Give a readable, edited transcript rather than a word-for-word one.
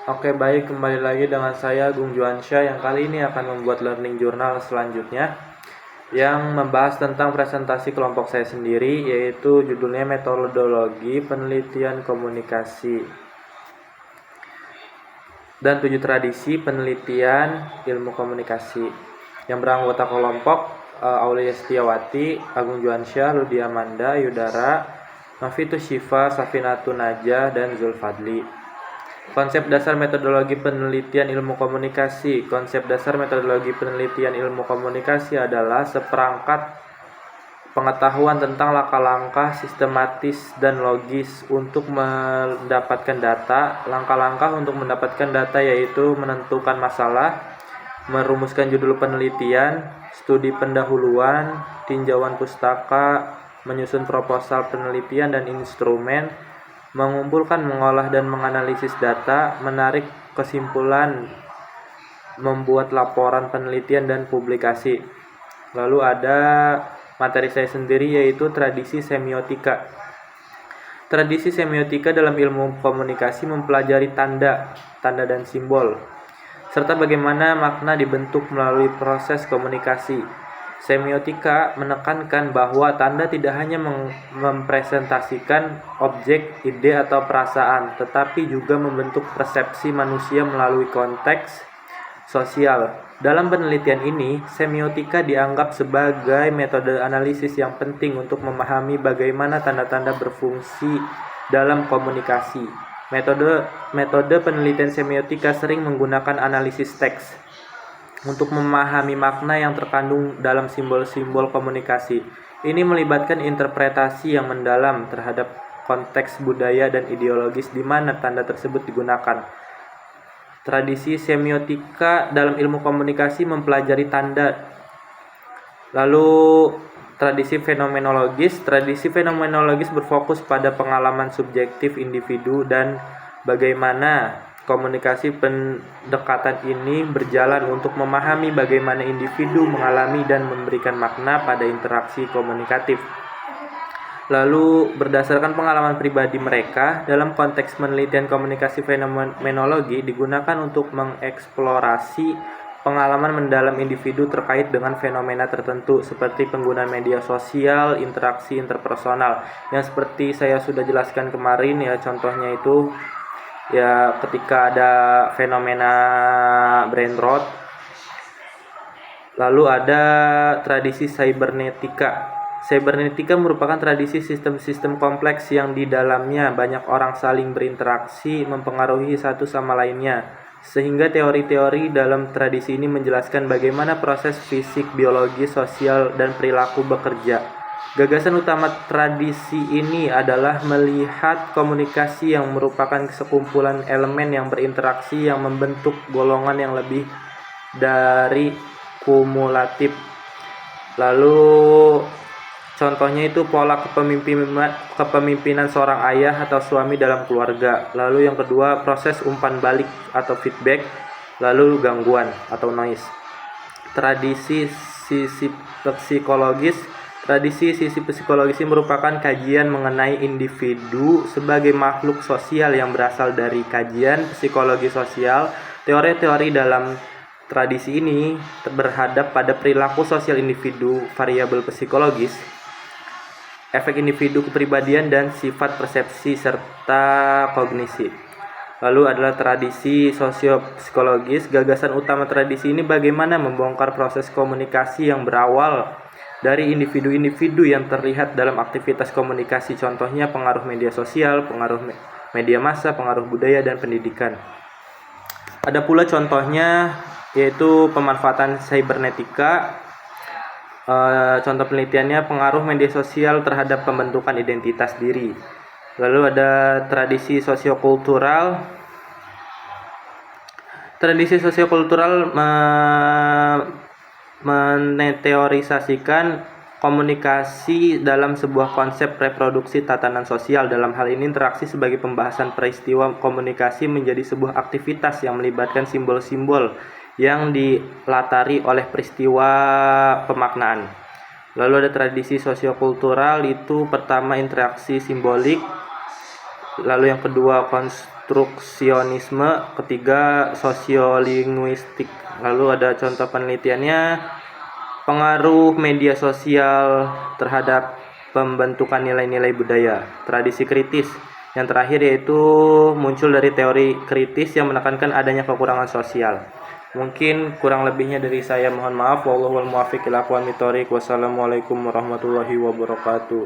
Oke, baik, kembali lagi dengan saya Gung Juansyah yang kali ini akan membuat learning journal selanjutnya yang membahas tentang presentasi kelompok saya sendiri, yaitu judulnya Metodologi Penelitian Komunikasi dan 7 Tradisi Penelitian Ilmu Komunikasi yang beranggota kelompok Aulia Setiawati, Agung Juansyah, Ludia Manda, Yudara, Novitus Syifa, Safinatun Najah, dan Zulfadli. Konsep dasar metodologi penelitian ilmu komunikasi. Konsep dasar metodologi penelitian ilmu komunikasi adalah seperangkat pengetahuan tentang langkah-langkah sistematis dan logis untuk mendapatkan data. Langkah-langkah untuk mendapatkan data yaitu menentukan masalah, merumuskan judul penelitian, studi pendahuluan, tinjauan pustaka, menyusun proposal penelitian dan instrumen, mengumpulkan, mengolah, dan menganalisis data, menarik kesimpulan, membuat laporan penelitian dan publikasi. Lalu ada materi saya sendiri yaitu tradisi semiotika. Tradisi semiotika dalam ilmu komunikasi mempelajari tanda dan simbol, serta bagaimana makna dibentuk melalui proses komunikasi. Semiotika menekankan bahwa tanda tidak hanya mempresentasikan objek, ide, atau perasaan, tetapi juga membentuk persepsi manusia melalui konteks sosial. Dalam penelitian ini, semiotika dianggap sebagai metode analisis yang penting untuk memahami bagaimana tanda-tanda berfungsi dalam komunikasi. Metode penelitian semiotika sering menggunakan analisis teks untuk memahami makna yang terkandung dalam simbol-simbol komunikasi. Ini melibatkan interpretasi yang mendalam terhadap konteks budaya dan ideologis di mana tanda tersebut digunakan. Tradisi semiotika dalam ilmu komunikasi mempelajari tanda. Lalu tradisi fenomenologis berfokus pada pengalaman subjektif individu dan bagaimana komunikasi pendekatan ini berjalan untuk memahami bagaimana individu mengalami dan memberikan makna pada interaksi komunikatif. Lalu berdasarkan pengalaman pribadi mereka, dalam konteks penelitian komunikasi fenomenologi digunakan untuk mengeksplorasi pengalaman mendalam individu terkait dengan fenomena tertentu seperti penggunaan media sosial, interaksi interpersonal. Yang seperti saya sudah jelaskan kemarin ya, contohnya itu ya ketika ada fenomena brain rot. Lalu ada tradisi cybernetika. Cybernetika merupakan tradisi sistem-sistem kompleks yang di dalamnya banyak orang saling berinteraksi, mempengaruhi satu sama lainnya. Sehingga teori-teori dalam tradisi ini menjelaskan bagaimana proses fisik, biologi, sosial, dan perilaku bekerja. Gagasan utama tradisi ini adalah melihat komunikasi yang merupakan sekumpulan elemen yang berinteraksi yang membentuk golongan yang lebih dari kumulatif. Lalu contohnya itu pola kepemimpinan seorang ayah atau suami dalam keluarga. Lalu yang kedua, proses umpan balik atau feedback. Lalu gangguan atau noise. Tradisi sisi psikologis ini merupakan kajian mengenai individu sebagai makhluk sosial yang berasal dari kajian psikologi sosial. Teori-teori dalam tradisi ini berhadap pada perilaku sosial individu, variabel psikologis, efek individu kepribadian, dan sifat persepsi serta kognisi. Lalu adalah tradisi sosiopsikologis. Gagasan utama tradisi ini bagaimana membongkar proses komunikasi yang berawal dari individu-individu yang terlihat dalam aktivitas komunikasi, contohnya pengaruh media sosial, pengaruh media massa, pengaruh budaya, dan pendidikan. Ada pula contohnya yaitu pemanfaatan cybernetika. Contoh penelitiannya pengaruh media sosial terhadap pembentukan identitas diri. Lalu ada tradisi sosiokultural. Tradisi sosiokultural meneorisasikan komunikasi dalam sebuah konsep reproduksi tatanan sosial. Dalam hal ini interaksi sebagai pembahasan peristiwa komunikasi menjadi sebuah aktivitas yang melibatkan simbol-simbol yang dilatari oleh peristiwa pemaknaan. Lalu ada tradisi sosiokultural, itu pertama interaksi simbolik. Lalu yang kedua konstruksionisme, ketiga sosiolinguistik. Lalu ada contoh penelitiannya, pengaruh media sosial terhadap pembentukan nilai-nilai budaya, tradisi kritis. Yang terakhir yaitu muncul dari teori kritis yang menekankan adanya kekurangan sosial. Mungkin kurang lebihnya dari saya, mohon maaf. Wallahul muwaffiq ila aqwamit thoriq. Wassalamualaikum warahmatullahi wabarakatuh.